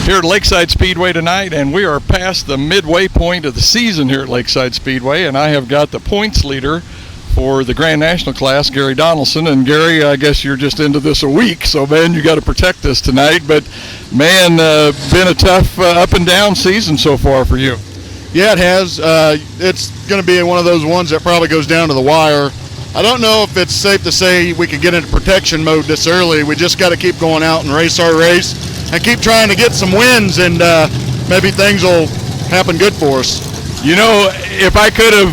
here at Lakeside Speedway tonight, and we are past the midway point of the season here at Lakeside Speedway, and I have got the points leader for the Grand National class, Gary Donaldson. And Gary, I guess you're just into this a week, so man, you got to protect this tonight. But man, been a tough up and down season so far for you. Yeah, it has. It's going to be one of those ones that probably goes down to the wire. I don't know if it's safe to say we could get into protection mode this early. We just got to keep going out and race our race and keep trying to get some wins, and maybe things will happen good for us. You know, if I could have,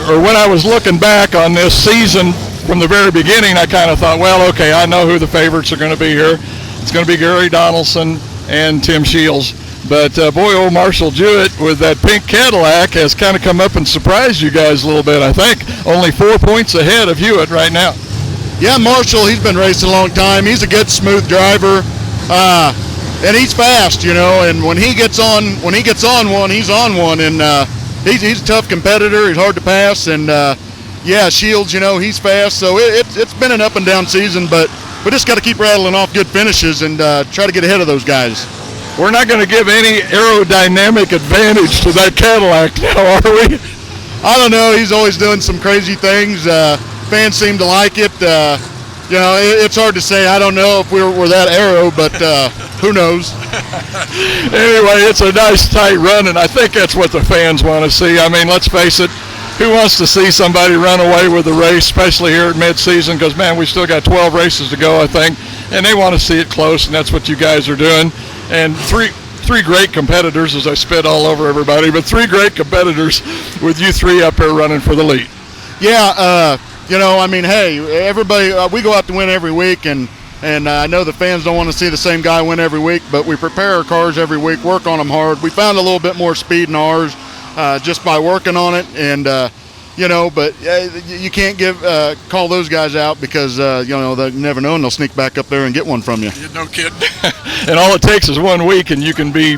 or when I was looking back on this season from the very beginning, I kind of thought, well, okay, I know who the favorites are going to be here. It's going to be Gary Donaldson and Tim Shields. But boy, old Marshall Jewett with that pink Cadillac has kind of come up and surprised you guys a little bit. I think only 4 points ahead of Hewitt right now. Yeah, Marshall, he's been racing a long time. He's a good, smooth driver, and he's fast, you know. And when he gets on one, he's on one. And he's a tough competitor. He's hard to pass. And yeah, Shields, you know, he's fast. So it's been an up and down season, but we just got to keep rattling off good finishes and try to get ahead of those guys. We're not going to give any aerodynamic advantage to that Cadillac now, are we? I don't know. He's always doing some crazy things. Fans seem to like it. You know, it's hard to say. I don't know if we're that aero, but who knows? Anyway, it's a nice tight run, and I think that's what the fans want to see. I mean, let's face it. Who wants to see somebody run away with the race, especially here at mid-season? Because, man, we still got 12 races to go, I think, and they want to see it close, and that's what you guys are doing. And three great competitors, as I spit all over everybody, but three great competitors with you three up here running for the lead. Yeah, you know, I mean, hey, everybody, we go out to win every week, and I know the fans don't want to see the same guy win every week, but we prepare our cars every week, work on them hard. We found a little bit more speed in ours just by working on it, and you know, but you can't call those guys out because you know, they never know, and they'll sneak back up there and get one from you. No kidding. And all it takes is 1 week, and you can be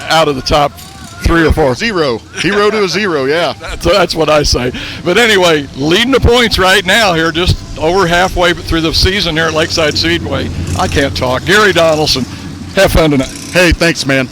out of the top 3 or 4. Hero to a zero, yeah. That's what I say. But anyway, leading the points right now here, just over halfway through the season here at Lakeside Speedway. I can't talk. Gary Donaldson, have fun tonight. Hey, thanks, man.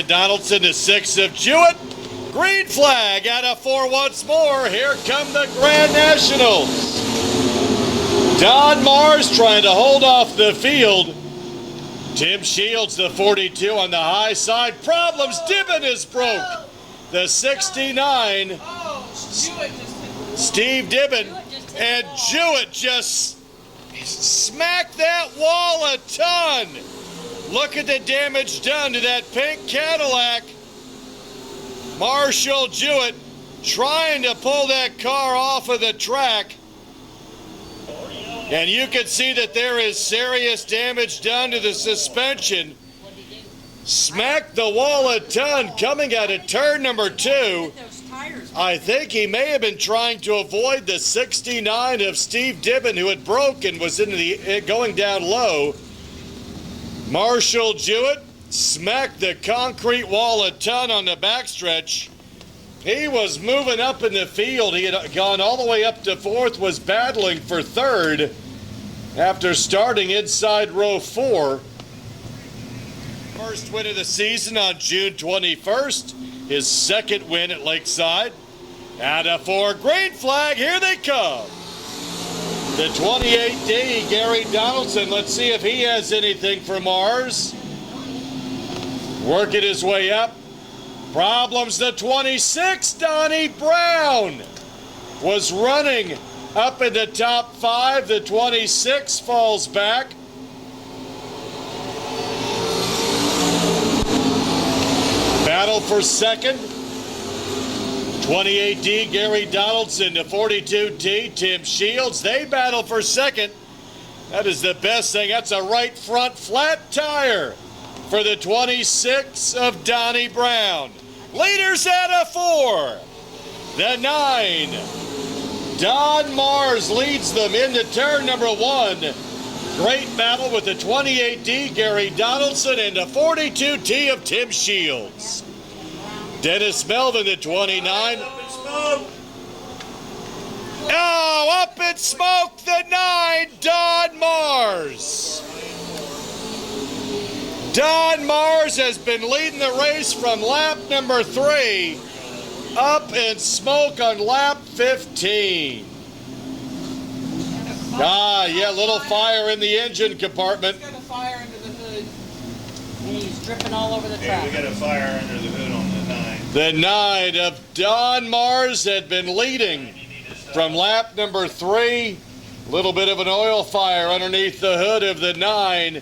Donaldson to 6 of Jewett. Green flag out of 4 once more. Here come the Grand Nationals. Don Mars trying to hold off the field. Tim Shields, the 42 on the high side. Problems. Dibbin is broke. The 69. Steve Dibbin. And Jewett just smacked that wall a ton. Look at the damage done to that pink Cadillac. Marshall Jewett trying to pull that car off of the track. And you can see that there is serious damage done to the suspension. Smacked the wall a ton coming out of turn number 2. I think he may have been trying to avoid the 69 of Steve Dibbin, who had broken, was going down low. Marshall Jewett smacked the concrete wall a ton on the backstretch. He was moving up in the field. He had gone all the way up to 4th, was battling for 3rd after starting inside row 4. First win of the season on June 21st. His 2nd win at Lakeside. Out of 4, green flag, here they come. The 28D, Gary Donaldson. Let's see if he has anything for Mars. Working his way up. Problems, the 26, Donnie Brown. Was running up in the top 5. The 26 falls back. Battle for 2nd. 28D, Gary Donaldson. The 42T, Tim Shields. They battle for 2nd. That is the best thing. That's a right front flat tire for the 26 of Donnie Brown. Leaders out of 4. The 9. Don Mars leads them into turn number 1. Great battle with the 28D, Gary Donaldson, and the 42T of Tim Shields. Dennis Melvin, the 29. Oh, up in smoke, the 9, Don Mars. Don Mars has been leading the race from lap number 3. Up in smoke on lap 15. Yeah, little fire in the engine compartment. He's got a fire under the hood, and he's dripping all over the track. Yeah, we got a fire under the hood on the 9. The 9 of Don Mars had been leading from lap number 3. Little bit of an oil fire underneath the hood of the 9.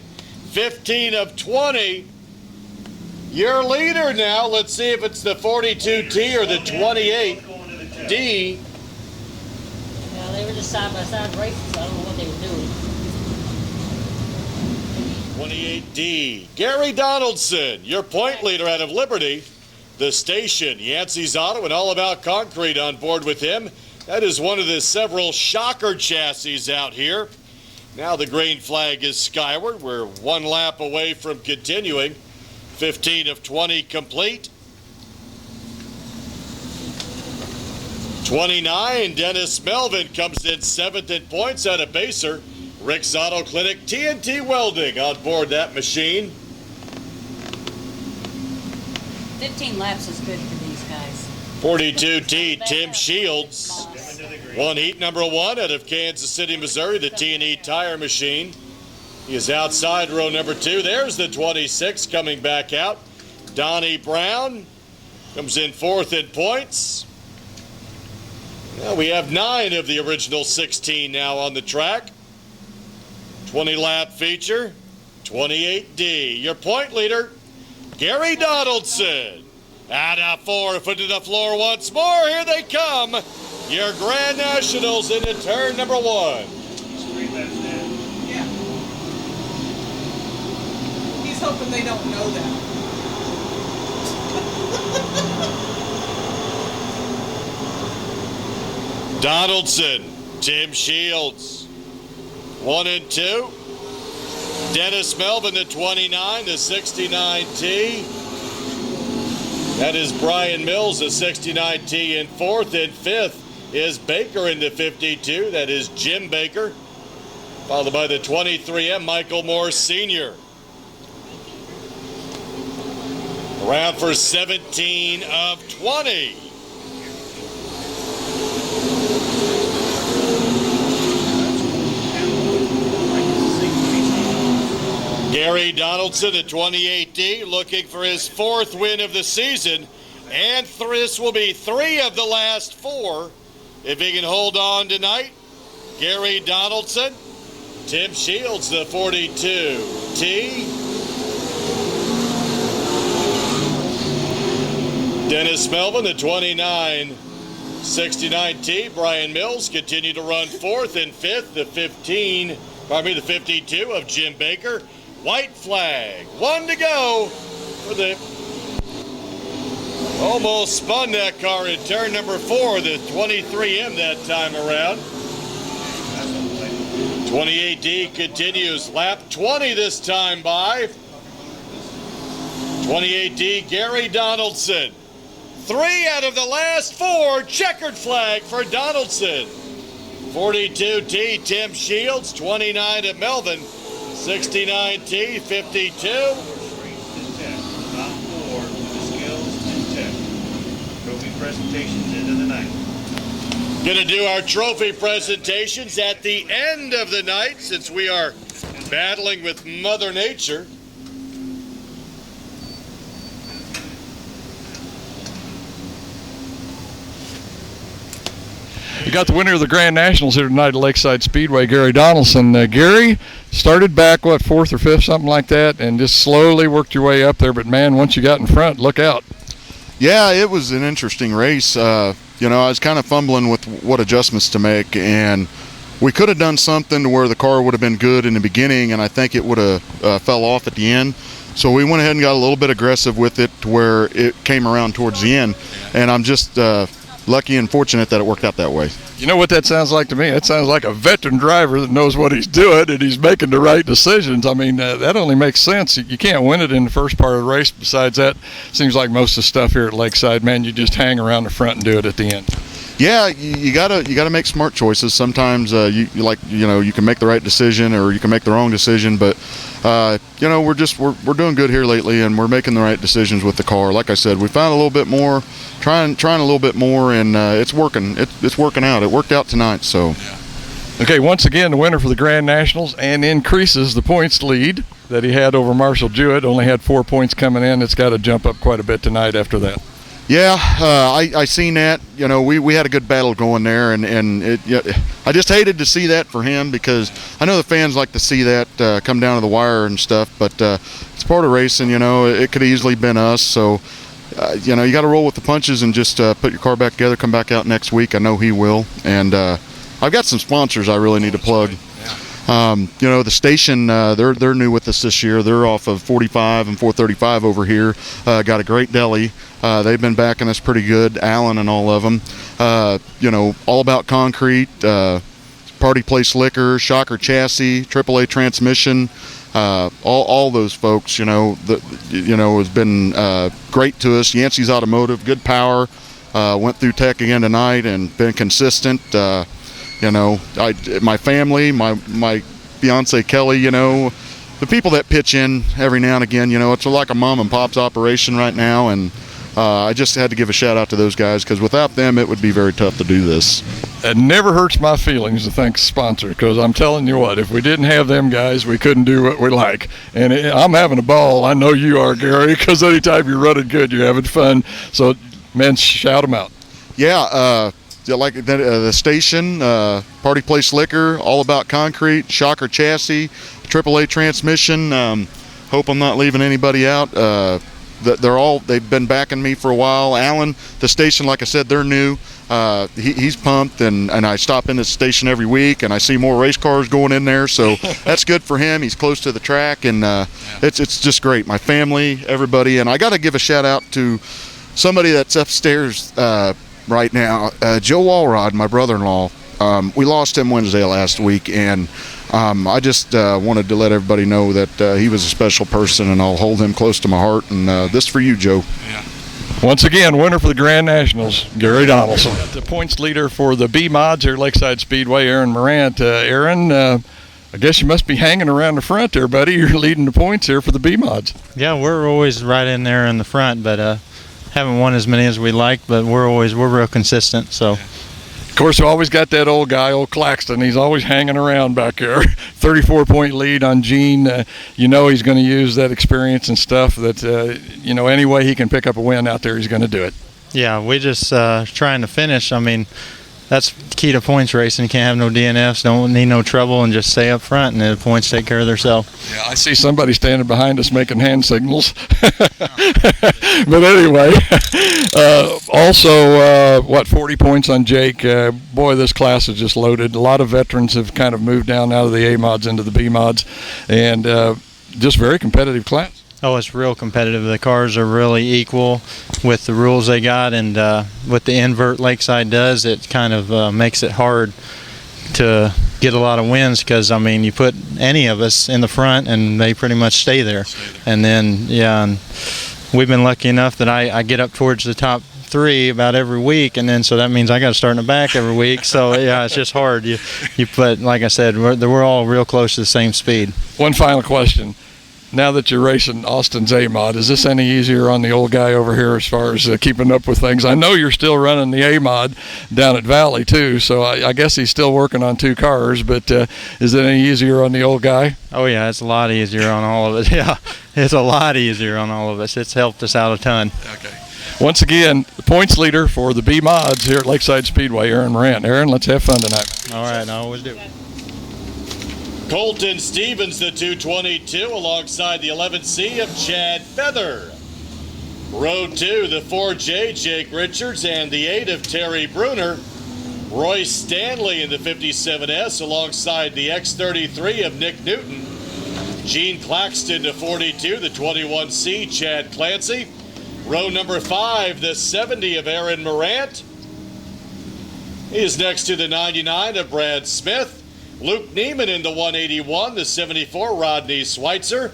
15 of 20. Your leader now. Let's see if it's the 42T or the 28D. Well, they were just side-by-side racing, so I don't know what they were doing. 28D, Gary Donaldson, your point leader out of Liberty. The station, Yancey's Auto, and All About Concrete on board with him. That is one of the several shocker chassis out here. Now the green flag is skyward. We're 1 lap away from continuing. 15 of 20 complete. 29, Dennis Melvin comes in 7th in points out of Baser. Rick's Auto Clinic, TNT Welding on board that machine. 15 laps is good for these guys. 42T, Tim Shields. 1 heat number 1 out of Kansas City, Missouri, the T&E Tire Machine. He is outside row number 2. There's the 26 coming back out. Donnie Brown comes in 4th in points. Well, we have 9 of the original 16 now on the track. 20-lap feature, 28D. Your point leader, Gary Donaldson. Out of 4, foot to the floor once more. Here they come. Your Grand Nationals into turn number 1. Yeah. He's hoping they don't know that. Donaldson, Tim Shields, 1 and 2. Dennis Melvin, the 29, the 69T. That is Brian Mills, the 69T in 4th. And 5th is Baker in the 52. That is Jim Baker. Followed by the 23M, Michael Moore Sr. Around for 17 of 20. Gary Donaldson at 28D looking for his 4th win of the season, and this will be 3 of the last 4 if he can hold on tonight. Gary Donaldson, Tim Shields, the 42T, Dennis Melvin, the 2969T, Brian Mills continue to run 4th and 5th, the 52 of Jim Baker. White flag, 1 to go for the, almost spun that car in turn number 4, the 23M that time around. 28D continues, lap 20 this time by. 28D, Gary Donaldson. 3 out of the last 4, checkered flag for Donaldson. 42T, Tim Shields, 29 at Melvin. 69T, 52. Top 4 with the skills and tech. Trophy presentations into the night. Going to do our trophy presentations at the end of the night since we are battling with Mother Nature. You got the winner of the Grand Nationals here tonight at Lakeside Speedway, Gary Donaldson. Gary started back, 4th or 5th, something like that, and just slowly worked your way up there. But, man, once you got in front, look out. Yeah, it was an interesting race. I was kind of fumbling with what adjustments to make, and we could have done something to where the car would have been good in the beginning, and I think it would have fell off at the end. So we went ahead and got a little bit aggressive with it to where it came around towards the end, and I'm just lucky and fortunate that it worked out that way. You know what that sounds like to me? That sounds like a veteran driver that knows what he's doing and he's making the right decisions. I mean, that only makes sense. You can't win it in the first part of the race. Besides that, seems like most of the stuff here at Lakeside, man, you just hang around the front and do it at the end. Yeah, you gotta make smart choices. Sometimes you can make the right decision or you can make the wrong decision, but we're doing good here lately, and we're making the right decisions with the car. Like I said, we found a little bit more, trying a little bit more, and it's working. It's working out. It worked out tonight. So. Yeah. Okay, once again, the winner for the Grand Nationals and increases the points lead that he had over Marshall Jewett. Only had 4 points coming in. It's got to jump up quite a bit tonight after that. Yeah, I seen that. We had a good battle going there, and I just hated to see that for him because I know the fans like to see that come down to the wire and stuff, but it's part of racing. It could have easily been us. So, you got to roll with the punches and just put your car back together, come back out next week. I know he will, and I've got some sponsors I really need to plug. The station, they're new with us this year. They're off of 45 and 435 over here. Got a great deli. They've been backing us pretty good, Alan and all of them. All About Concrete, Party Place Liquor, Shocker Chassis, AAA Transmission, all those folks, has been great to us. Yancey's Automotive, good power. Went through tech again tonight and been consistent. My family, my fiance Kelly, the people that pitch in every now and again, it's like a mom and pop's operation right now, and I just had to give a shout out to those guys because without them it would be very tough to do this. It never hurts my feelings to thank a sponsor, because I'm telling you what, if we didn't have them guys, we couldn't do what we like. And I'm having a ball. I know you are, Gary, because anytime you're running good, you're having fun. So, man, shout them out. Yeah, like the station, Party Place Liquor, All About Concrete, Shocker Chassis, AAA Transmission. Hope I'm not leaving anybody out. They've been backing me for a while. Alan, the station, like I said, they're new. He's pumped, and I stop in the station every week, and I see more race cars going in there, so that's good for him. He's close to the track, and it's just great. My family, everybody, and I got to give a shout out to somebody that's upstairs right now, Joe Walrod, my brother-in-law. We lost him Wednesday last week, and I just wanted to let everybody know that he was a special person, and I'll hold him close to my heart. And this for you, Joe. Yeah. Once again, winner for the Grand Nationals, Gary Donaldson. The points leader for the B mods here at Lakeside Speedway, Aaron Morant. Aaron, I guess you must be hanging around the front there, buddy. You're leading the points here for the B mods. Yeah, we're always right in there in the front, but haven't won as many as we like. But we're real consistent. So, of course, we always got that old guy, old Claxton. He's always hanging around back there. 34-point lead on Gene. You know he's going to use that experience and stuff. That any way he can pick up a win out there, he's going to do it. Yeah, we just trying to finish. I mean, that's key to points racing. You can't have no DNFs, don't need no trouble, and just stay up front, and the points take care of themselves. Yeah, I see somebody standing behind us making hand signals. But anyway, also, 40 points on Jake. Boy, this class is just loaded. A lot of veterans have kind of moved down out of the A mods into the B mods, and just very competitive class. Oh, it's real competitive. The cars are really equal with the rules they got, and what the invert Lakeside does, it kind of makes it hard to get a lot of wins because, I mean, you put any of us in the front and they pretty much stay there. And then, and we've been lucky enough that I get up towards the top 3 about every week, and then so that means I got to start in the back every week. So, yeah, it's just hard. You put, like I said, we're all real close to the same speed. One final question. Now that you're racing Austin's A-Mod, is this any easier on the old guy over here as far as keeping up with things? I know you're still running the A-Mod down at Valley, too, so I guess he's still working on 2 cars, but is it any easier on the old guy? Oh, yeah, it's a lot easier on all of us. Yeah, it's a lot easier on all of us. It's helped us out a ton. Okay. Once again, the points leader for the B-Mods here at Lakeside Speedway, Aaron Morant. Aaron, let's have fun tonight. All right, I always do. Colton Stevens, the 222, alongside the 11C of Chad Feather. Row 2, the 4J, Jake Richards, and the 8 of Terry Bruner. Roy Stanley in the 57S, alongside the X33 of Nick Newton. Gene Claxton, the 42, the 21C, Chad Clancy. Row number 5, the 70 of Aaron Morant. He is next to the 99 of Brad Smith. Luke Neiman in the 181, the 74, Rodney Schweitzer.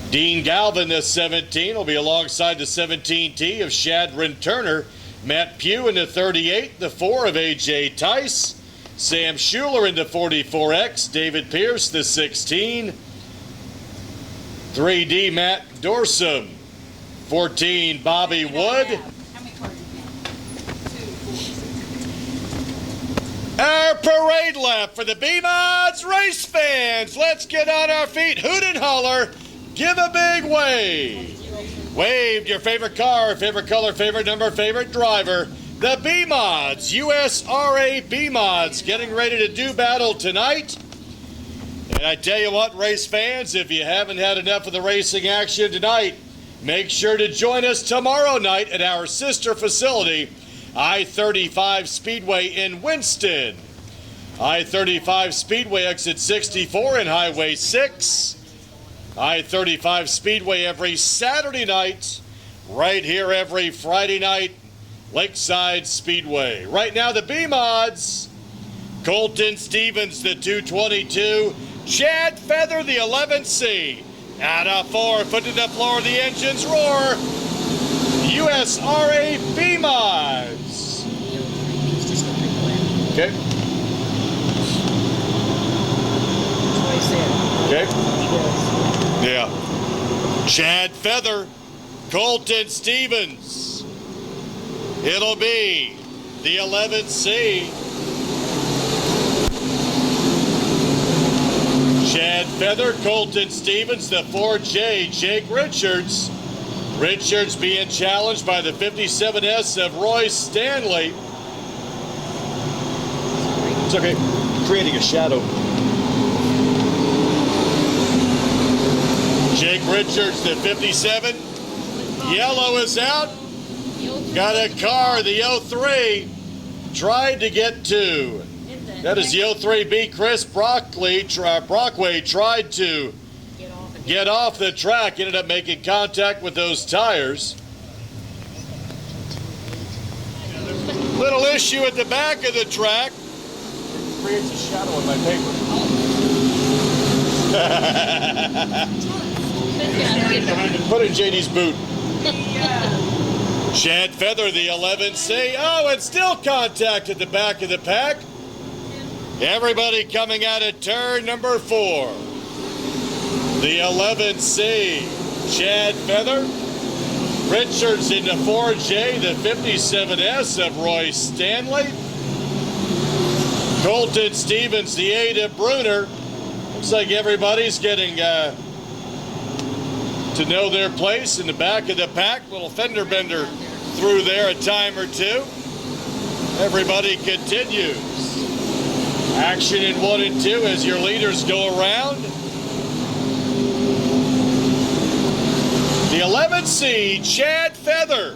Dean Galvin, the 17, will be alongside the 17T of Shadron Turner. Matt Pugh in the 38, the 4 of AJ Tice. Sam Schuler in the 44X. David Pierce, the 16. 3D Matt Dorsum. 14, Bobby Wood. Our parade lap for the B-Mods race fans. Let's get on our feet, hoot and holler, give a big wave. Wave your favorite car, favorite color, favorite number, favorite driver. The B-Mods, USRA B-Mods, getting ready to do battle tonight. And I tell you what, race fans, if you haven't had enough of the racing action tonight, make sure to join us tomorrow night at our sister facility, I-35 Speedway in Winston. I-35 Speedway exit 64 and Highway 6. I-35 Speedway every Saturday night. Right here every Friday night, Lakeside Speedway. Right now the B-Mods. Colton Stevens, the 222. Chad Feather, the 11C. Out of 4, foot to the floor, the engines roar. USRA B-Mods. Okay. Okay. Yeah. Chad Feather, Colton Stevens. It'll be the 11C. Chad Feather, Colton Stevens, the 4J, Jake Richards. Richards being challenged by the 57S of Roy Stanley. It's okay. Creating a shadow. Jake Richards, the 57. Yellow is out. Got a car, the 03. Tried to get to. That is the 03B. Chris Brockway tried to get off the track, ended up making contact with those tires. Little issue at the back of the track. It creates a shadow in my paper. Put in JD's boot. Chad Feather, the 11C. Oh, and still contact at the back of the pack. Everybody coming out of turn number 4. The 11C, Chad Feather. Richards in the 4J, the 57S of Roy Stanley. Colton Stevens, the 8 of Bruner. Looks like everybody's getting to know their place in the back of the pack. Little fender bender through there a time or two. Everybody continues. Action in 1 and 2 as your leaders go around. The 11C, Chad Feather,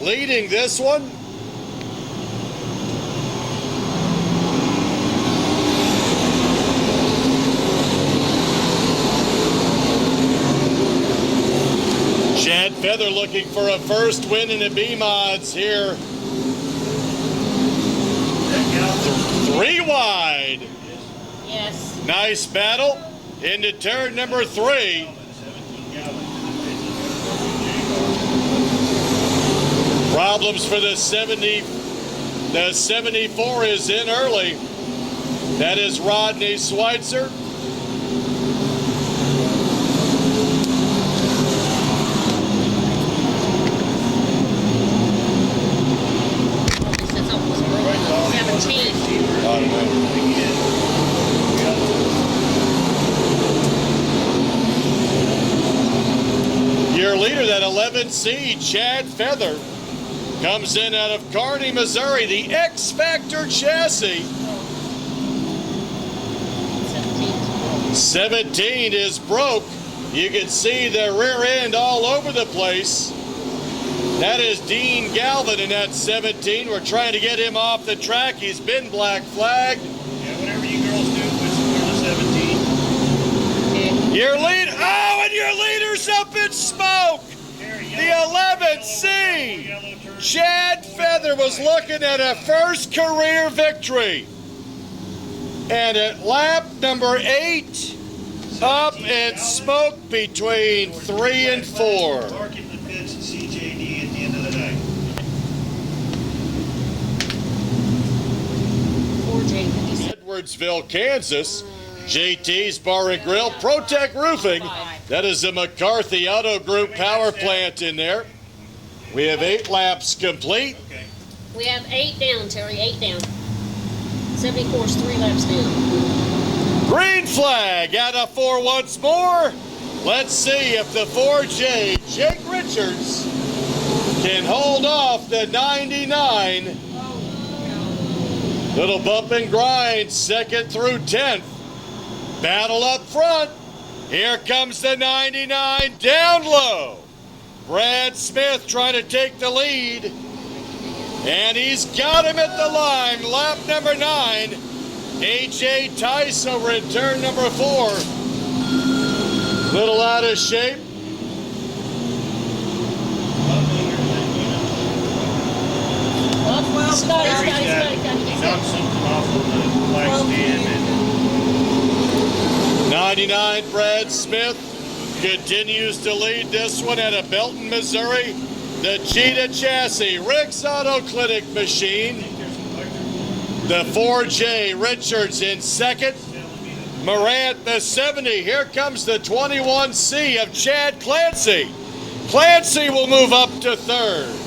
leading this one. Chad Feather looking for a first win in the B-Mods here. 3 wide. Yes. Nice battle into turn number 3. Problems for the 70. The 74 is in early. That is Rodney Schweitzer. That's almost broken. 17. Your leader, that 11C, Chad Feather, comes in out of Kearney, Missouri, the X Factor chassis. 17 is broke. You can see the rear end all over the place. That is Dean Galvin in that 17. We're trying to get him off the track. He's been black flagged. Yeah, whatever you girls do, push him for the 17. Your lead, oh, and your leader's up in smoke. The 11C, Chad Feather, was looking at a first career victory. And at lap number 8, up in smoke between 3 and 4. Park in the pits at CJD at the end of the night. 4J. Edwardsville, Kansas, JT's Bar and Grill, Protect Roofing. That is the McCarthy Auto Group power plant in there. We have 8 laps complete. Okay. We have 8 down, Terry. 8 down. 74 is 3 laps down. Green flag out of 4 once more. Let's see if the 4J, Jake Richards, can hold off the 99. Little bump and grind, 2nd through 10th. Battle up front. Here comes the 99 down low. Brad Smith trying to take the lead. And he's got him at the line. Lap number 9. A.J. Tice over in turn number 4. Little out of shape. Scotty. He knocked something off of the flag stand and 99 Brad Smith continues to lead this one out of Belton, Missouri. The Cheetah chassis, Rick's Auto Clinic machine. The 4J Richards in 2nd. Morant the 70. Here comes the 21C of Chad Clancy. Clancy will move up to 3rd.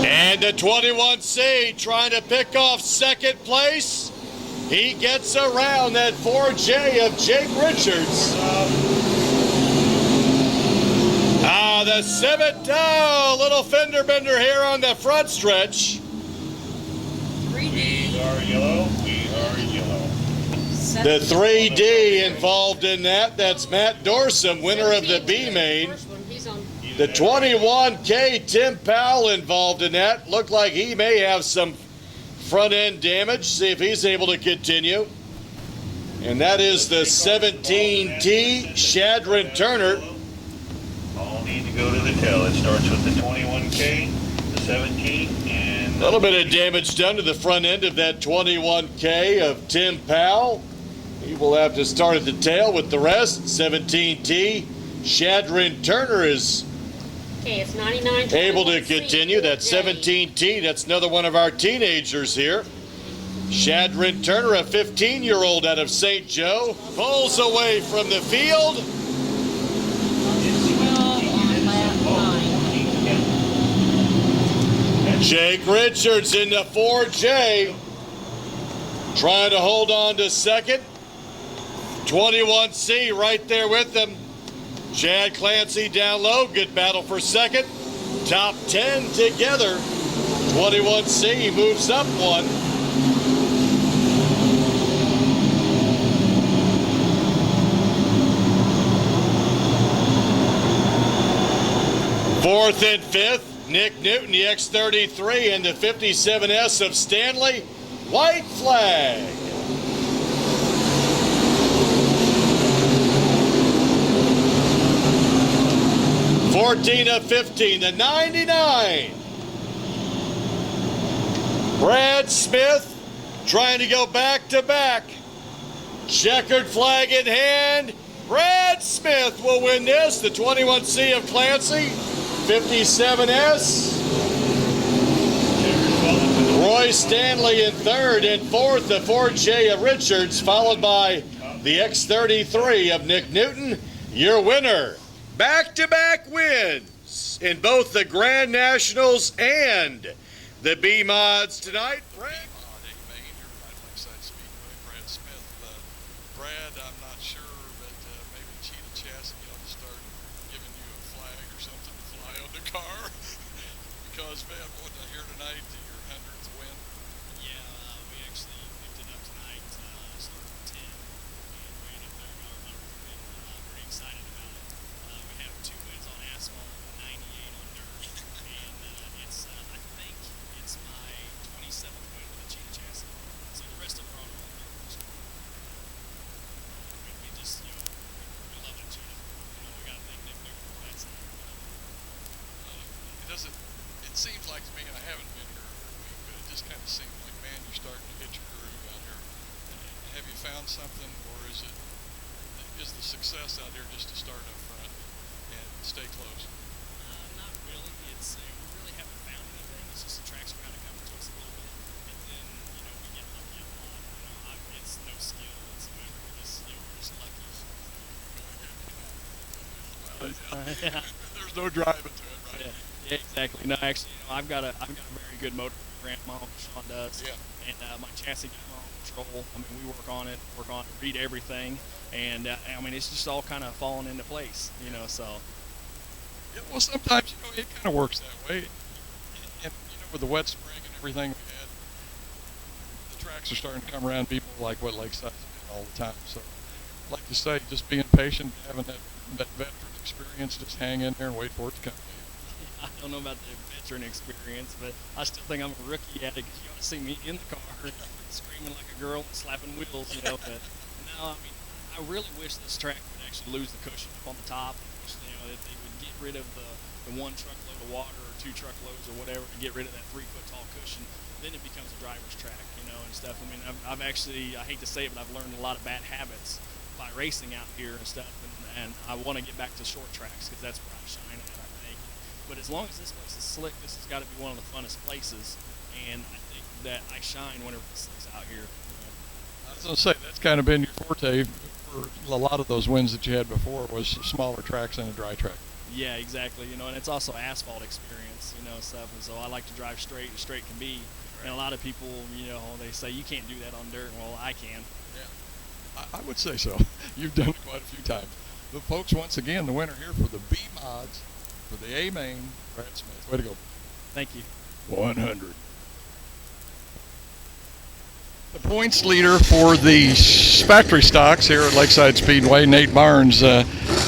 And the 21C trying to pick off 2nd place. He gets around that 4J of Jake Richards. The 7, little fender bender here on the front stretch. we are yellow, we are yellow. The 3D involved in that. That's Matt Dorsum, winner of the B main. The 21K, Tim Powell involved in that. Looked like he may have some front end damage. See if he's able to continue. And that is the 17T, Shadron Turner. All need to go to the tail. It starts with the 21K, the 17, and A little bit of damage done to the front end of that 21K of Tim Powell. He will have to start at the tail with the rest. 17T. Shadrin Turner is Okay, it's 99. able to continue. That 17T, that's another one of our teenagers here. Shadrin Turner, a 15-year-old out of St. Joe, pulls away from the field. 12 on lap 9. Jake Richards in the 4J, trying to hold on to second. 21C right there with them. Chad Clancy down low, good battle for second. Top 10 together. 21C moves up one. Fourth and fifth, Nick Newton, the X33, and the 57S of Stanley. White flag. Fourteen of 15, the 99. Brad Smith trying to go back to back. Checkered flag in hand. Brad Smith will win this. The 21C of Clancy. 57S. Roy Stanley in third, and fourth, the 4J of Richards, followed by the X33 of Nick Newton. Your winner. Back-to-back wins in both the Grand Nationals and the B-Mods tonight. Lakeside Speedway, Brad Smith. Brad, I'm not sure, but maybe Cheetah Chassis ought to start giving you a flag or something to fly on the car. Because, man, what I hear tonight, your 100th win. Yeah, we actually picked it up tonight, started at 10, and ran up there and got our 100th win. Pretty excited about it. We have 2 wins on asphalt and 98 on dirt, and it's, I think it's my 27th win with the Cheetah chassis. So the rest of them are on roll dirt. We just, we love that Cheetah. We got to thank Nick Newton for that side. It seems like to me, and I haven't been here every week, but it just kind of seems like, man, you're starting to hit your groove out here. Have you found something, or is the success out here just to start up front and stay close? Not really. It's we really haven't found anything. It's just the tracks are kind of coming to us a little bit, and then we get lucky a lot. It's no skill. It's we're just lucky. Yeah. There's no driving to it, right? Yeah, exactly. No, actually, I've got a very good motor program. My uncle Sean does, Yeah. and my chassis got my own control. I mean, we work on it, read everything, and I mean, it's just all kind of falling into place, So. Yeah, well, sometimes, it kind of works that way. And, with the wet spring and everything we had, the tracks are starting to come around people like what Lakeside's been all the time. So, like you say, just being patient, having that veteran experience, just hang in there and wait for it to come. I don't know about the veteran experience, but I still think I'm a rookie at it because you ought to see me in the car screaming like a girl and slapping wheels, But no, I mean, I really wish this track would actually lose the cushion up on the top. That they would get rid of the 1 truckload of water or 2 truckloads or whatever to get rid of that 3-foot tall cushion. Then it becomes a driver's track, and stuff. I mean, I've actually, I hate to say it, but I've learned a lot of bad habits by racing out here and stuff, and I want to get back to short tracks because that's where I shine at, I think. But as long as this place is slick, this has got to be one of the funnest places, and I think that I shine whenever it's out here. I was going to say, that's kind of been your forte for a lot of those wins that you had before, was smaller tracks and a dry track. Yeah, exactly. And it's also asphalt experience, stuff. And so I like to drive straight as straight can be. And a lot of people, they say you can't do that on dirt. Well, I can. Yeah, I would say so. You've done it quite a few times. But folks, once again, the winner here for the B mods, for the A main, Brad Smith. Way to go. Thank you. 100. The points leader for the factory stocks here at Lakeside Speedway, Nate Barnes.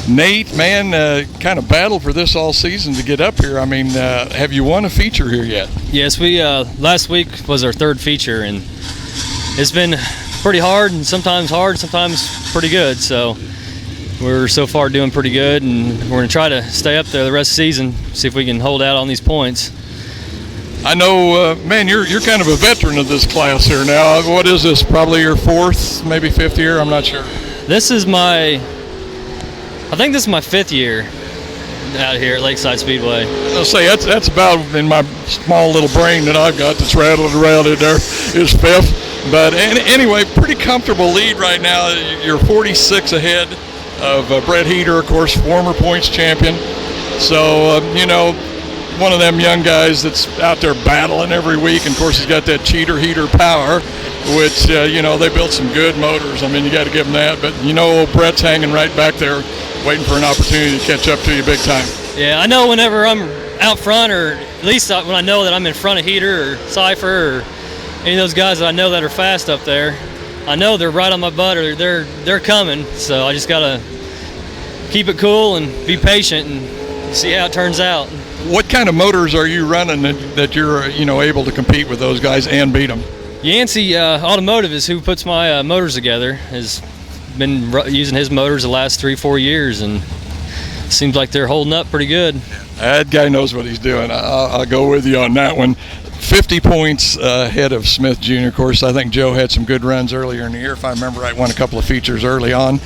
Nate, man, kind of battled for this all season to get up here. I mean, have you won a feature here yet? Yes, we last week was our 3rd feature, and it's been pretty hard, and sometimes pretty good. So we're so far doing pretty good, and we're going to try to stay up there the rest of the season, see if we can hold out on these points. I know, man, you're kind of a veteran of this class here now. What is this? Probably your fourth, maybe fifth year? I'm not sure. This is I think this is my 5th year out here at Lakeside Speedway. I'll say that's about, in my small little brain that I've got that's rattling around in there, is fifth. But anyway, pretty comfortable lead right now. You're 46 ahead of Brett Heer, of course, former points champion. So, you know, one of them young guys that's out there battling every week. And, of course, he's got that cheater heater power, which, you know, they built some good motors. I mean, you got to give them that. But, you know, old Brett's hanging right back there waiting for an opportunity to catch up to you big time. Yeah, I know whenever I'm out front, or at least when I know that I'm in front of Heater or Cypher or any of those guys that I know that are fast up there, I know they're right on my butt or they're coming. So I just got to keep it cool and be patient and see how it turns out. What kind of motors are you running that you're, you know, able to compete with those guys and beat them? Yancey Automotive is who puts my motors together. Has been using his motors the last 3-4 years, and seems like they're holding up pretty good. That guy knows what he's doing. I'll go with you on that one. 50 points ahead of Smith Jr. Of course, I think Joe had some good runs earlier in the year. If I remember right, won a couple of features early on.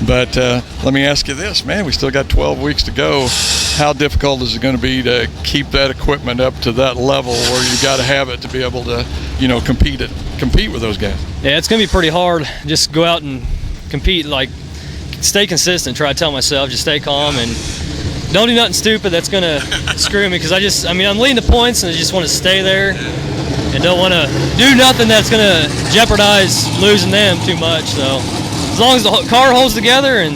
But let me ask you this, man, we still got 12 weeks to go. How difficult is it going to be to keep that equipment up to that level where you got to have it to be able to, you know, compete with those guys? Yeah, it's going to be pretty hard. Just go out and compete, like stay consistent. Try to tell myself, just stay calm and don't do nothing stupid that's going to screw me, because I'm leading the points and I just want to stay there and don't want to do nothing that's going to jeopardize losing them too much. So as long as the car holds together and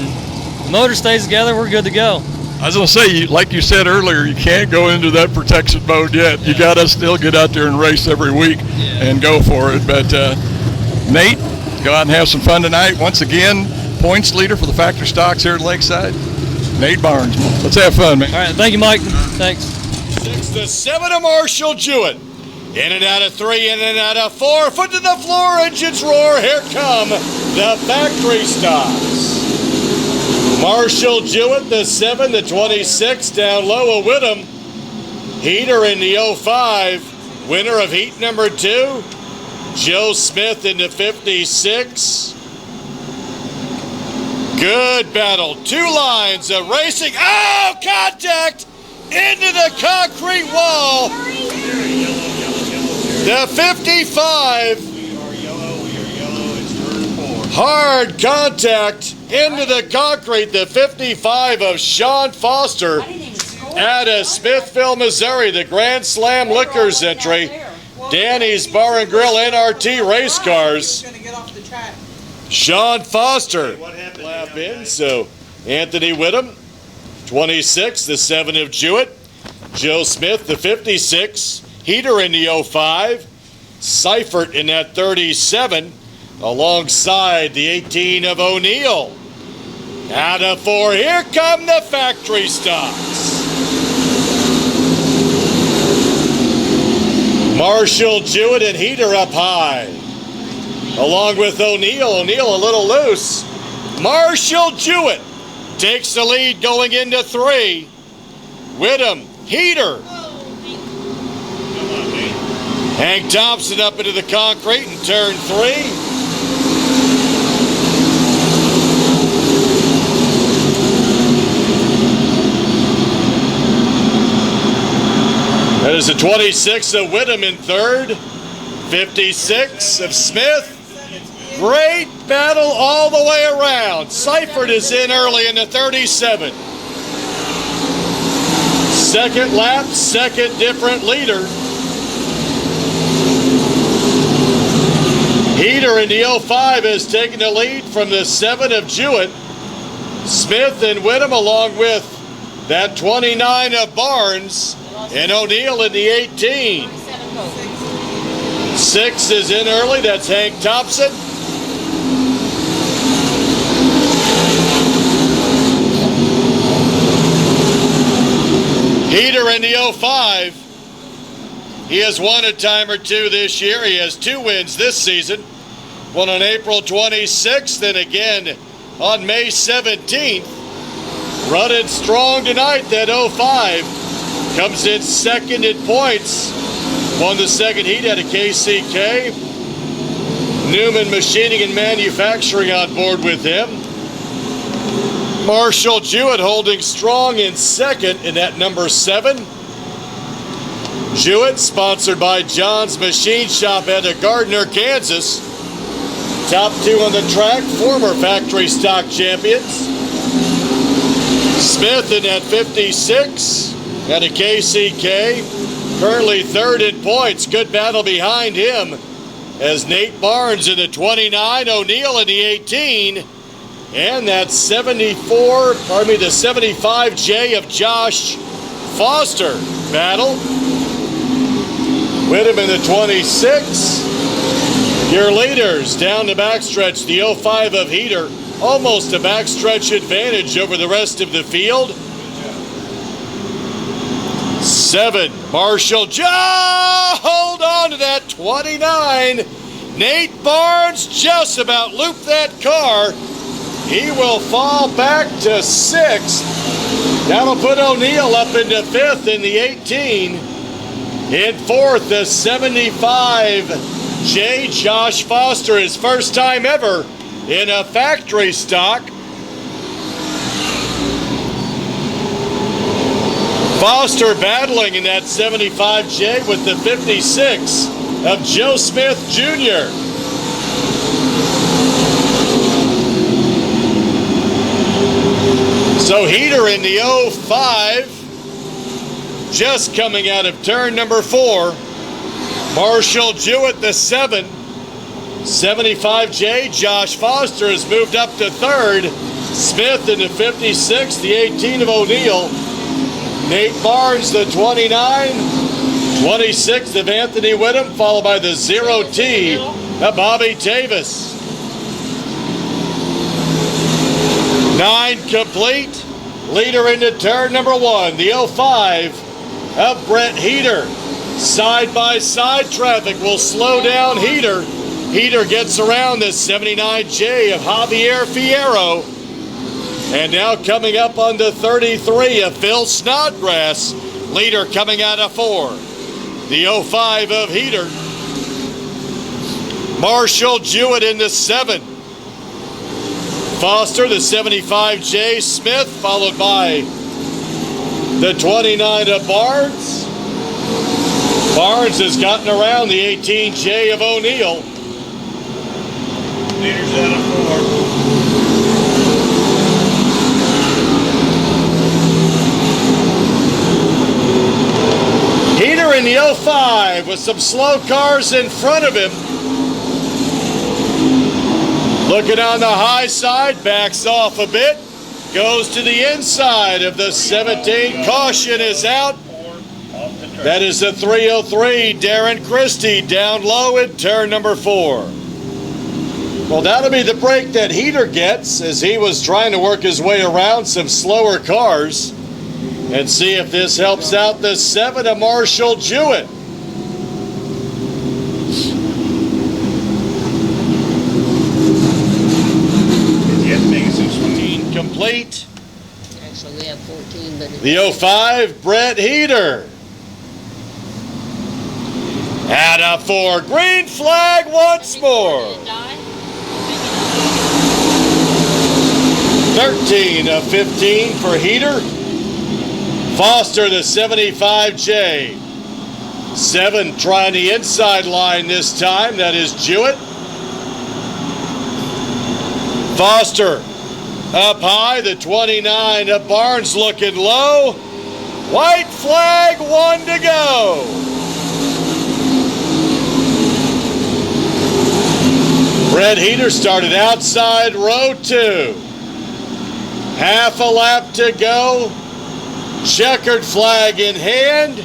the motor stays together, we're good to go. I was going to say, like you said earlier, you can't go into that protection mode yet. You got to still get out there and race every week and go for it. But Nate, go out and have some fun tonight. Once again, points leader for the factory stocks here at Lakeside, Nate Barnes. Let's have fun, man. All right, thank you, Mike. Thanks. 6 to 7 to Marshall Jewett. In and out of 3, in and out of 4. Foot to the floor, engines roar. Here come the factory stocks. Marshall Jewett, the 7, the 26, down low of Whittam. Heater in the 05, winner of heat number 2. Joe Smith in the 56. Good battle. 2 lines of racing. Oh, contact into the concrete wall. The 55. Hard contact into the concrete. The 55 of Sean Foster out of Smithville, Missouri. The Grand Slam Liquors entry. Danny's Bar and Grill NRT race cars. Sean Foster lap in. So Anthony Whittam, 26, the 7 of Jewett. Joe Smith, the 56. Heater in the 05. Seifert in that 37. Alongside the 18 of O'Neill. Out of 4, here come the factory stocks. Marshall Jewett and Heater up high. Along with O'Neill. O'Neill a little loose. Marshall Jewett takes the lead going into 3. Whittam, Heater. Hank Thompson up into the concrete in turn 3. That is the 26 of Whittam in 3rd. 56 of Smith. Great battle all the way around. Seifert is in early in the 37. Second lap, second different leader. Heater in the 05 has taken the lead from the 7 of Jewett. Smith and Whittam along with that 29 of Barnes. And O'Neill in the 18. 6 is in early. That's Hank Thompson. Heater in the 05. He has won a time or two this year. He has 2 wins this season. One on April 26th and again on May 17th. Running strong tonight, that 05. Comes in second in points. won the second heat out of KCK. Newman Machining and Manufacturing on board with him. Marshall Jewett holding strong in second in that number 7. Jewett, sponsored by John's Machine Shop out of Gardner, Kansas. Top 2 on the track, former factory stock champions. Smith in that 56 out of KCK. Currently third in points. Good battle behind him as Nate Barnes in the 29, O'Neill in the 18, and that the 75J of Josh Foster battle. With him in the 26. Your leaders down the backstretch, the 05 of Heer, almost a backstretch advantage over the rest of the field. 7, Marshall hold on to that 29. Nate Barnes just about looped that car. He will fall back to 6th. That'll put O'Neill up into 5th in the 18. In 4th, the 75J Josh Foster, his first time ever in a factory stock. Foster battling in that 75J with the 56 of Joe Smith Jr. So Heer in the 05, just coming out of turn number 4. Marshall Jewett the 7. 75J Josh Foster has moved up to 3rd. Smith in the 56, the 18 of O'Neill. Nate Barnes, the 29, 26 of Anthony Whittam, followed by the 0T of Bobby Davis. 9 complete. Leader into turn number 1, the 05 of Brett Heer. Side-by-side traffic will slow down Heer. Heer gets around the 79J of Javier Fierro. And now coming up on the 33 of Phil Snodgrass. Leader coming out of 4. The 05 of Heer. Marshall Jewett in the 7. Foster, the 75J Smith, followed by the 29 of Barnes. Barnes has gotten around the 18J of O'Neill. Leaders out of 4. Heer in the 05 with some slow cars in front of him. Looking on the high side, backs off a bit, goes to the inside of the 17. Caution is out. That is the 303, Darren Christie, down low in turn number 4. Well, that'll be the break that Heer gets as he was trying to work his way around some slower cars. And see if this helps out the 7 of Marshall Jewett. Complete. Actually, we have 14, but The 05, Brett Heer. Out of 4, green flag once more. 13 of 15 for Heer. Foster, the 75J. 7 trying the inside line this time. That is Jewett. Foster up high, the 29 of Barnes looking low. White flag, 1 to go. Brett Heer started outside row 2. Half a lap to go. Checkered flag in hand.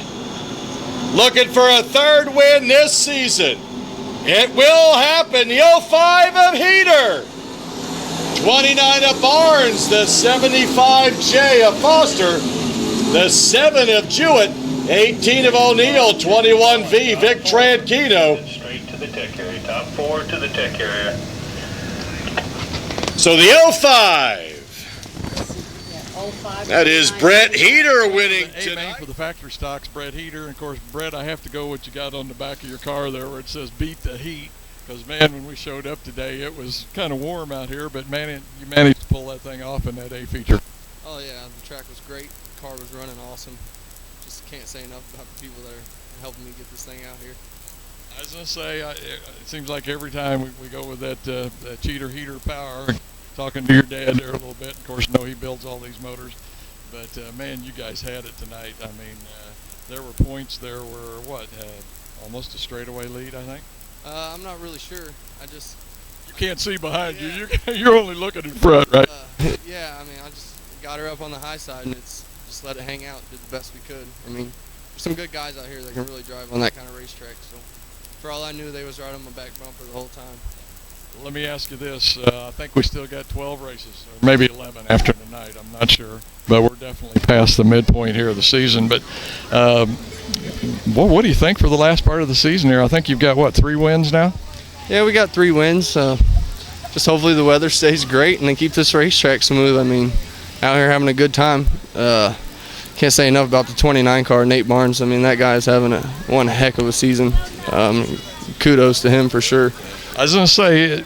Looking for a 3rd win this season. It will happen. The 05 of Heer. 29 of Barnes, the 75J of Foster, the 7 of Jewett, 18 of O'Neill, 21V Vic Tranquino. Straight to the tech area, top 4 to the tech area. So the 05 That is Brett Heer winning A-main tonight. for the factory stocks, Brett Heer. And, of course, Brett, I have to go with what you got on the back of your car there where it says beat the heat. Because, man, when we showed up today, it was kind of warm out here. But, man, you managed to pull that thing off in that A feature. Oh, yeah, the track was great. The car was running awesome. Just can't say enough about the people that are helping me get this thing out here. I was going to say, it seems like every time we go with that cheater heater power, talking to your dad there a little bit. Of course, he builds all these motors. But, man, you guys had it tonight. I mean, there were points. There were, almost a straightaway lead, I think? I'm not really sure. You can't see behind you. You're only looking in front, right? Yeah, I mean, I just got her up on the high side and just let it hang out, did the best we could. I mean, there's some good guys out here that can really drive on that kind of racetrack. So, for all I knew, they was right on my back bumper the whole time. Let me ask you this. I think we still got 12 races, or maybe 11 after tonight. I'm not sure. But we're definitely past the midpoint here of the season. But what do you think for the last part of the season here? I think you've got, 3 wins now? Yeah, we got 3 wins. Just hopefully the weather stays great and they keep this racetrack smooth. I mean, out here having a good time. Can't say enough about the 29 car, Nate Barnes. I mean, that guy's having one heck of a season. Kudos to him for sure. I was going to say,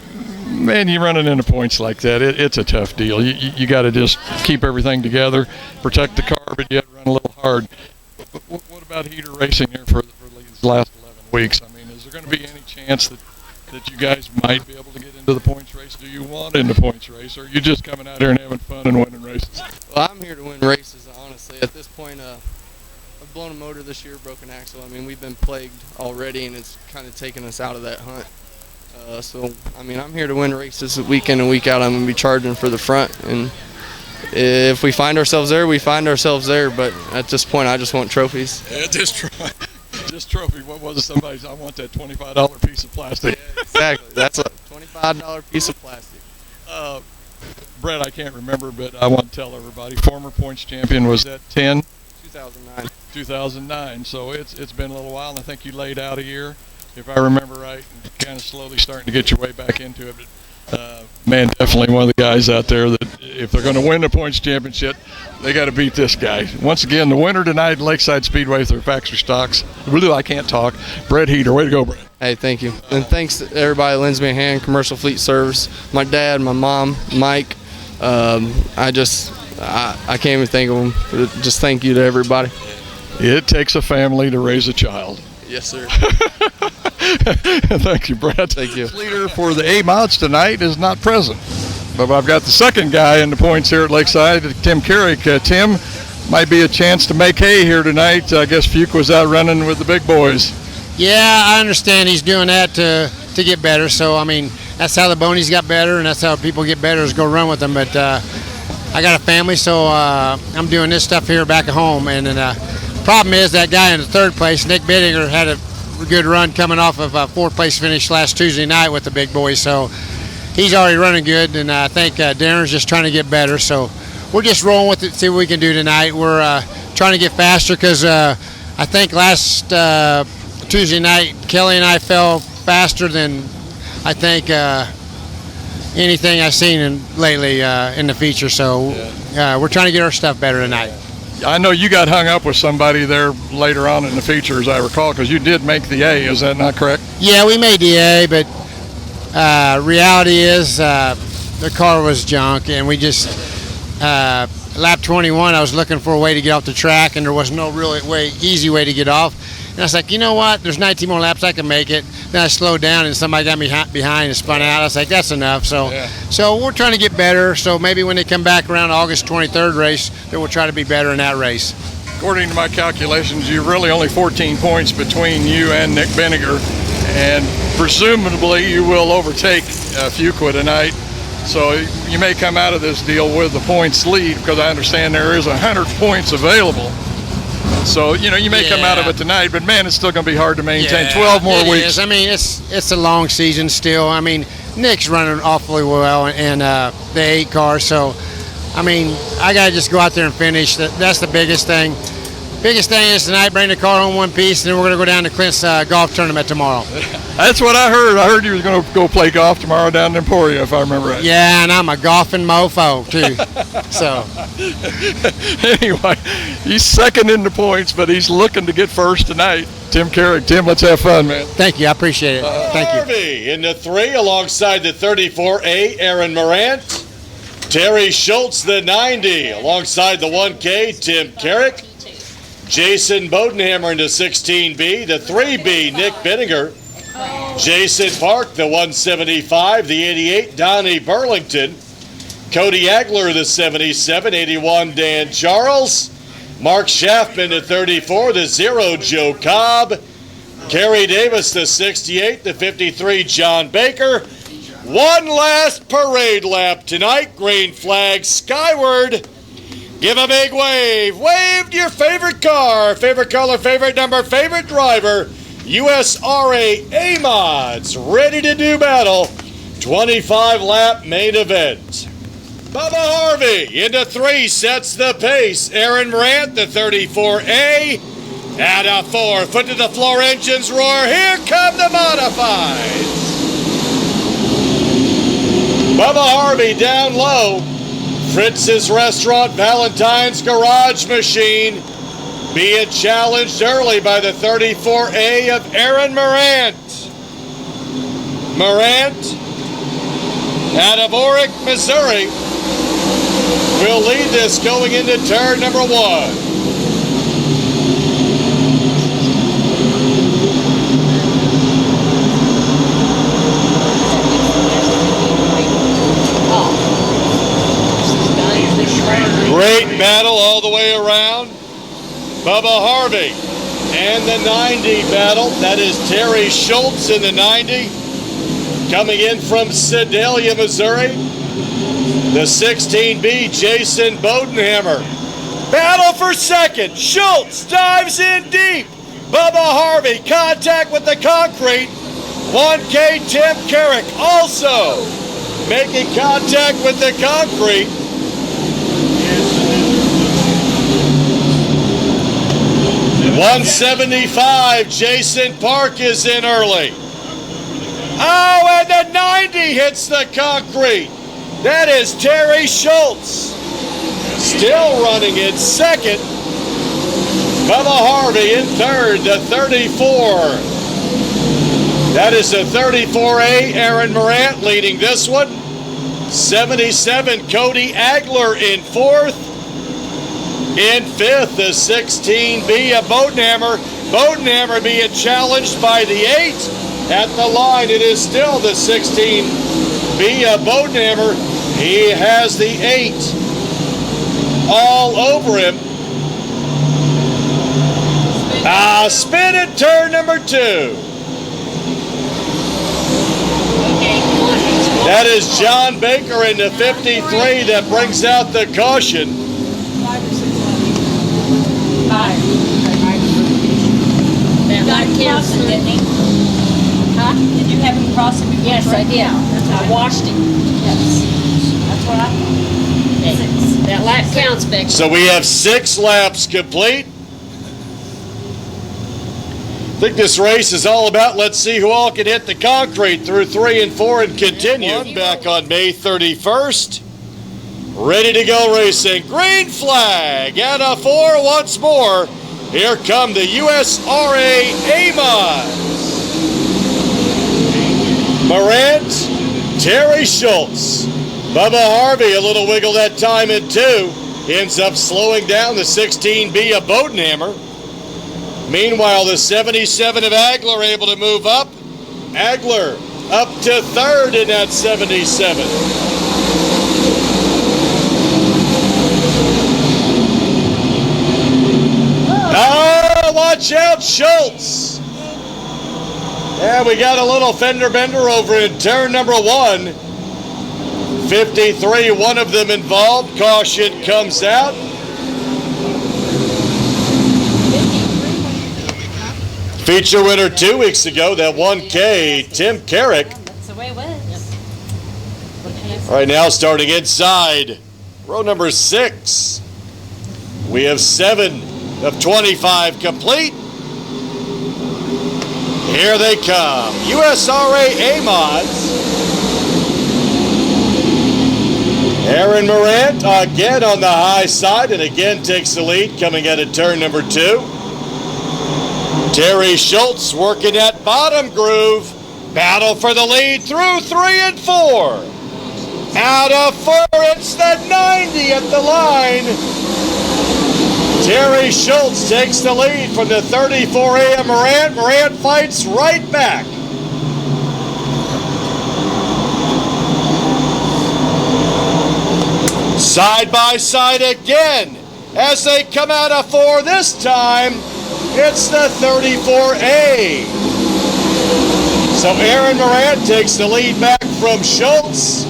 man, you running into points like that, it's a tough deal. You got to just keep everything together, protect the car, but you have to run a little hard. But what about heater racing here for these last 11 weeks? I mean, is there going to be any chance that you guys might be able to get into the points race? Do you want into the points race, or are you just coming out here and having fun and winning races? Well, I'm here to win races, honestly. At this point, I've blown a motor this year, broken axle. I mean, we've been plagued already, and it's kind of taken us out of that hunt. So, I mean, I'm here to win races week in and week out. I'm going to be charging for the front, and if we find ourselves there, we find ourselves there. But at this point, I just want trophies. Yeah, just trophy. What was it? Somebody's, I want that $25 piece of plastic. Yeah, exactly. That's a $25 piece of plastic. Brett, I can't remember, but I want to tell everybody, former points champion, was that 10? 2009. 2009. So it's been a little while, and I think you laid out a year, if I remember right, and kind of slowly starting to get your way back into it. But, man, definitely one of the guys out there that if they're going to win the points championship, they got to beat this guy. Once again, the winner tonight, Lakeside Speedway through factory stocks. Really, I can't talk. Brett Heer, way to go, Brett. Hey, thank you. And thanks to everybody that lends me a hand, Commercial Fleet Service, my dad, my mom, Mike. I can't even think of them. Just thank you to everybody. It takes a family to raise a child. Yes, sir. Thank you, Brett. Thank you. Leader for the A mods tonight is not present, but I've got the second guy in the points here at Lakeside, Tim Carrick. Tim, might be a chance to make hay here tonight. I guess Fuke was out running with the big boys. Yeah, I understand he's doing that to get better. So, I mean, that's how the Bonies got better, and that's how people get better is go run with them. But I got a family, so I'm doing this stuff here back at home. And then problem is that guy in the third place, Nick Bidinger, had a good run coming off of a fourth-place finish last Tuesday night with the big boys. So he's already running good, and I think Darren's just trying to get better. So we're just rolling with it, see what we can do tonight. We're trying to get faster because I think last Tuesday night, Kelly and I fell faster than I think anything I've seen lately in the feature. So we're trying to get our stuff better tonight. I know you got hung up with somebody there later on in the feature, as I recall, because you did make the A. Is that not correct? Yeah, we made the A, but reality is the car was junk, and we just lap 21. I was looking for a way to get off the track, and there was no really easy way to get off. And I was like, you know what? There's 19 more laps. I can make it. Then I slowed down, and somebody got me behind and spun out. I was like, that's enough. So we're trying to get better. So maybe when they come back around August 23rd race, then we'll try to be better in that race. According to my calculations, you're really only 14 points between you and Nick Bidinger, and presumably you will overtake Fuqua tonight. So you may come out of this deal with the points lead, because I understand there is 100 points available. So, you may come out of it tonight, but, man, it's still going to be hard to maintain. 12 more weeks. Is. I mean, it's a long season still. I mean, Nick's running awfully well in the 8 car. So, I mean, I got to just go out there and finish. That's the biggest thing. biggest thing is tonight, bring the car home one piece, and then we're going to go down to Clint's golf tournament tomorrow. That's what I heard. I heard you were going to go play golf tomorrow down in Emporia, if I remember right. Yeah, and I'm a golfing mofo, too. So. Anyway, he's second in the points, but he's looking to get first tonight. Tim Carrick. Tim, let's have fun, man. Thank you. I appreciate it. Thank you. Harvey in the 3 alongside the 34A, Aaron Morant. Terry Schultz, the 90, alongside the 1K, Tim Carrick. Jason Bodenhammer in the 16B, the 3B, Nick Bidinger. Jason Park, the 175, the 88, Donnie Burlington. Cody Agler, the 77, 81, Dan Charles. Mark Schaffman, the 34, the 0, Joe Cobb. Kerry Davis, the 68, the 53, John Baker. One last parade lap tonight. Green flag skyward. Give a big wave. Wave to your favorite car, favorite color, favorite number, favorite driver. USRA A-Mods ready to do battle. 25-lap main event. Bubba Harvey into 3 sets the pace. Aaron Morant, the 34A. Out of 4, foot to the floor, engines roar. Here come the modifieds. Bubba Harvey down low. Fritz's Restaurant, Valentine's Garage Machine, being challenged early by the 34A of Aaron Morant. Morant, out of Orick, Missouri, will lead this going into turn number 1. Great battle all the way around. Bubba Harvey and the 90 battle. That is Terry Schultz in the 90. Coming in from Sedalia, Missouri. The 16B, Jason Bodenhammer. Battle for second. Schultz dives in deep. Bubba Harvey, contact with the concrete. 1K Tim Carrick also making contact with the concrete. 175, Jason Park is in early. Oh, and the 90 hits the concrete. That is Terry Schultz. Still running in second. Bubba Harvey in third, the 34. That is the 34A, Aaron Morant leading this one. 77, Cody Agler in fourth. In fifth, the 16B of Bodenhammer. Bodenhammer being challenged by the 8. At the line, it is still the 16B of Bodenhammer. He has the 8 all over him. Spin at turn number 2. That is John Baker in the 53 that brings out the caution. That Donaldson, didn't he? Huh? Did you have him crossing before? Yes, I did. I washed him. Yes. That's what I thought. That lap counts, Becky. So we have 6 laps complete. I think this race is all about let's see who all can hit the concrete through 3 and 4 and continue. Back on May 31st. Ready to go racing. Green flag out of 4 once more. Here come the USRA A-Mods. Morant, Terry Schultz. Bubba Harvey, a little wiggle that time in 2. Ends up slowing down the 16B of Bodenhammer. Meanwhile, the 77 of Agler able to move up. Agler up to third in that 77. Oh, watch out, Schultz. Yeah, we got a little fender bender over in turn number 1. 53, one of them involved. Caution comes out. Feature winner 2 weeks ago, that 1K, Tim Carrick. That's the way it was. All right, now starting inside row number 6. We have 7 of 25 complete. Here they come. USRA A-Mods. Aaron Morant again on the high side and again takes the lead coming out of turn number 2. Terry Schultz working that bottom groove. Battle for the lead through 3 and 4. Out of 4, it's the 90 at the line. Terry Schultz takes the lead from the 34A of Morant. Morant fights right back. Side by side again as they come out of 4 this time. It's the 34A. So Aaron Morant takes the lead back from Schultz.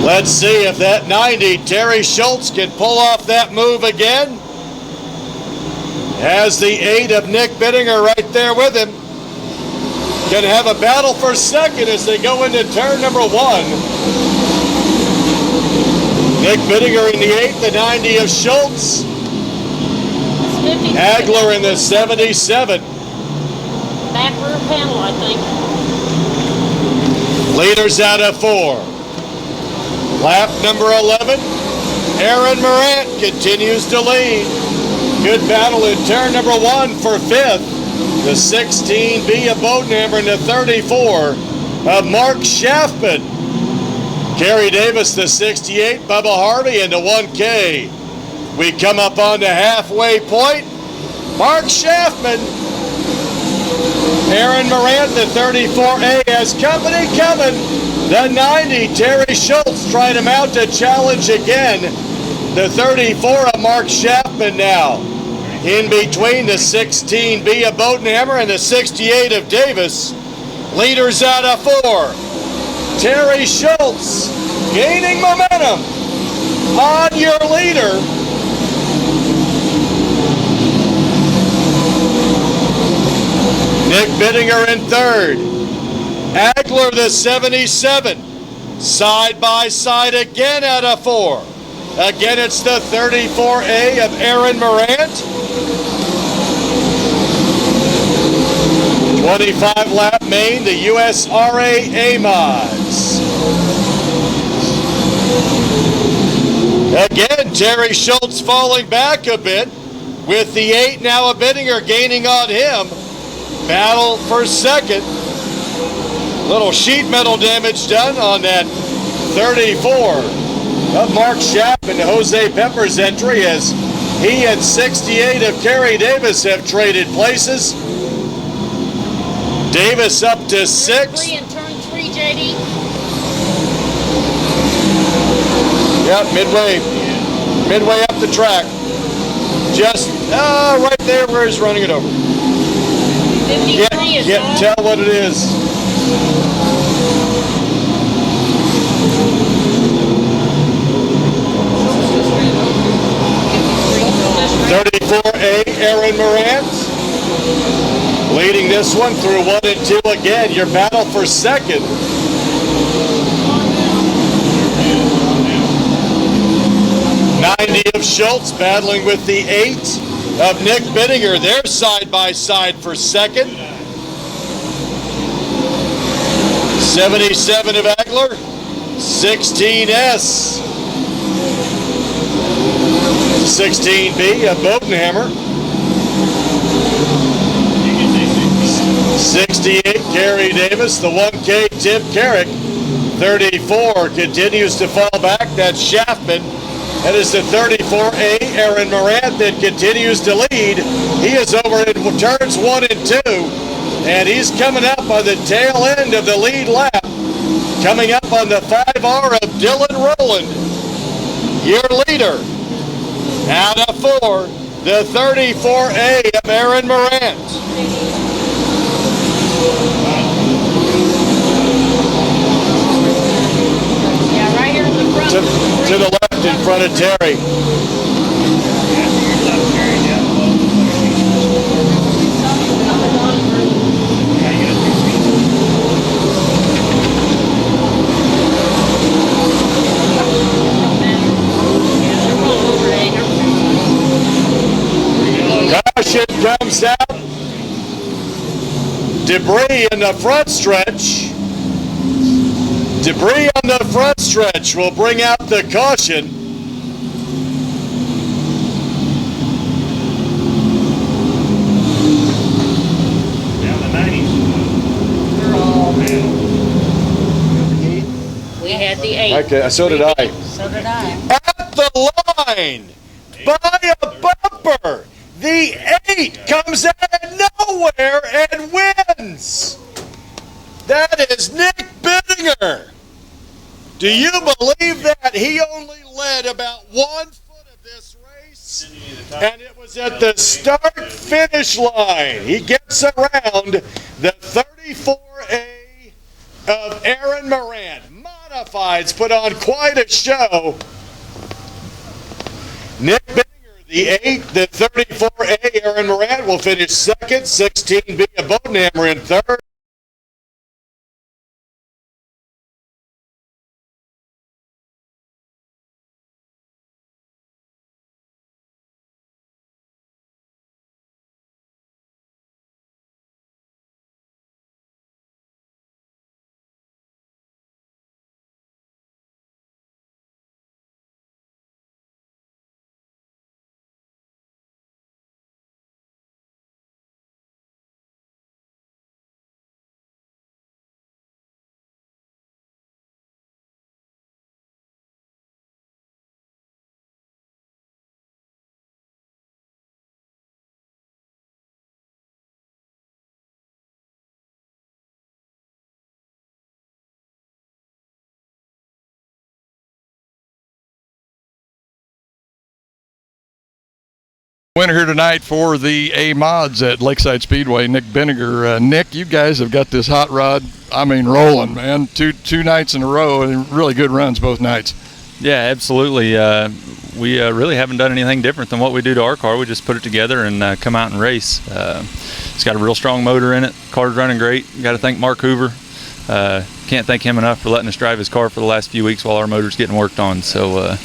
Let's see if that 90, Terry Schultz, can pull off that move again. Has the 8 of Nick Bidinger right there with him. Can have a battle for second as they go into turn number 1. Nick Bidinger in the 8, the 90 of Schultz. Hagler in the 77. Back rear panel, I think. Leaders out of 4. Lap number 11. Aaron Morant continues to lead. Good battle in turn number 1 for 5th. The 16B of Bodenhammer and the 34 of Mark Schaffman. Kerry Davis, the 68, Bubba Harvey, and the 1K. We come up on the halfway point. Mark Schaffman. Aaron Morant, the 34A, has company coming. The 90, Terry Schultz, trying to mount a challenge again. The 34 of Mark Schaffman now. In between the 16B of Bodenhammer and the 68 of Davis. Leaders out of 4. Terry Schultz gaining momentum on your leader. Nick Bidinger in 3rd. Agler, the 77. Side by side again out of 4. Again, it's the 34A of Aaron Morant. 25 lap main, the USRA A-Mods. Again, Terry Schultz falling back a bit with the 8 now of Bidinger gaining on him. Battle for second. Little sheet metal damage done on that 34 of Mark Schaff and Jose Pepper's entry as he and 68 of Kerry Davis have traded places. Davis up to 6. 3 and turn 3, JD. Yep, midway up the track. Just right there where he's running it over. 53 is on. Tell what it is. 34A, Aaron Morant. Leading this one through 1 and 2 again. Your battle for second. of Schultz battling with the 8 of Nick Bidinger. They're side by side for second. 77 of Agler. 16S. 16B of Bodenhammer. 68 Kerry Davis. The 1K Tim Carrick. 34 continues to fall back. That's Schaffman. That is the 34A Aaron Morant that continues to lead. He is over in turns 1 and 2. And he's coming up on the tail end of the lead lap. Coming up on the 5R of Dylan Rowland. Your leader. Out of 4, the 34A of Aaron Morant. Yeah, right here in the front. To the left in front of Terry. comes out. Debris in the front stretch. Debris on the front stretch will bring out the caution. Down the 90s. They're all. We had the 8. Okay, so did I. So did I. At the line, by a bumper, the 8 comes out of nowhere and wins. That is Nick Bidinger. Do you believe that he only led about 1 foot of this race? And it was at the start-finish line. He gets around the 34A of Aaron Morant. Modifieds put on quite a show. Nick Bidinger, the 8, the 34A, Aaron Morant will finish second, 16B of Bodenhammer in third. Winner here tonight for the A mods at Lakeside Speedway, Nick Bidinger. Nick, you guys have got this hot rod, I mean, rolling, man. Two nights in a row and really good runs both nights. Yeah, absolutely. We really haven't done anything different than what we do to our car. We just put it together and come out and race. It's got a real strong motor in it. Car's running great. Got to thank Mark Hoover. Can't thank him enough for letting us drive his car for the last few weeks while our motor's getting worked on. So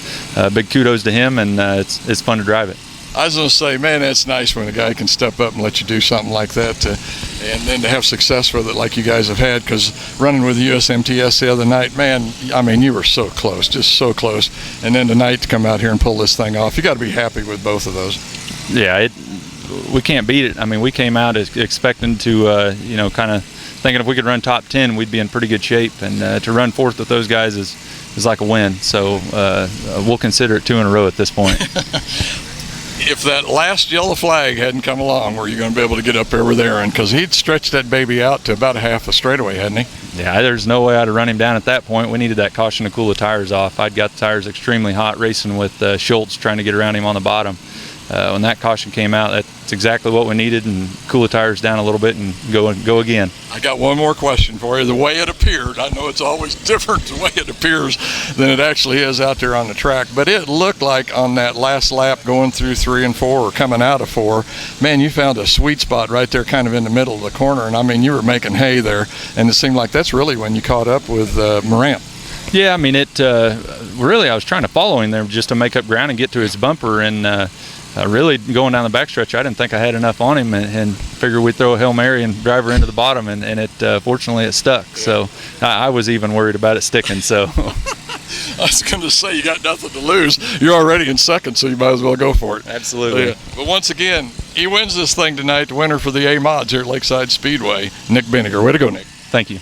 big kudos to him, and it's fun to drive it. I was going to say, man, that's nice when a guy can step up and let you do something like that, and then to have success with it like you guys have had, because running with the USMTS the other night, man, I mean, you were so close, just so close, and then tonight to come out here and pull this thing off, you got to be happy with both of those. Yeah, we can't beat it. I mean, we came out expecting to, kind of thinking if we could run top 10, we'd be in pretty good shape, and to run fourth with those guys is like a win, so we'll consider it 2 in a row at this point. If that last yellow flag hadn't come along, were you going to be able to get up there with Aaron? Because he'd stretched that baby out to about a half a straightaway, hadn't he? Yeah, there's no way I'd have run him down at that point. We needed that caution to cool the tires off. I'd got the tires extremely hot racing with Schultz trying to get around him on the bottom. When that caution came out, that's exactly what we needed, and cool the tires down a little bit and go again. I got one more question for you. The way it appeared, I know it's always different the way it appears than it actually is out there on the track, but it looked like on that last lap going through 3 and 4 or coming out of 4, man, you found a sweet spot right there kind of in the middle of the corner, and I mean, you were making hay there, and it seemed like that's really when you caught up with Morant. Yeah, I mean, really, I was trying to follow him there just to make up ground and get to his bumper, and really going down the backstretch, I didn't think I had enough on him, and figured we'd throw a Hail Mary and drive her into the bottom, and it fortunately it stuck. So I was even worried about it sticking. So I was going to say, you got nothing to lose. You're already in second, so you might as well go for it. Absolutely. But once again, he wins this thing tonight. The winner for the A mods here at Lakeside Speedway, Nick Bidinger. Way to go, Nick. Thank you.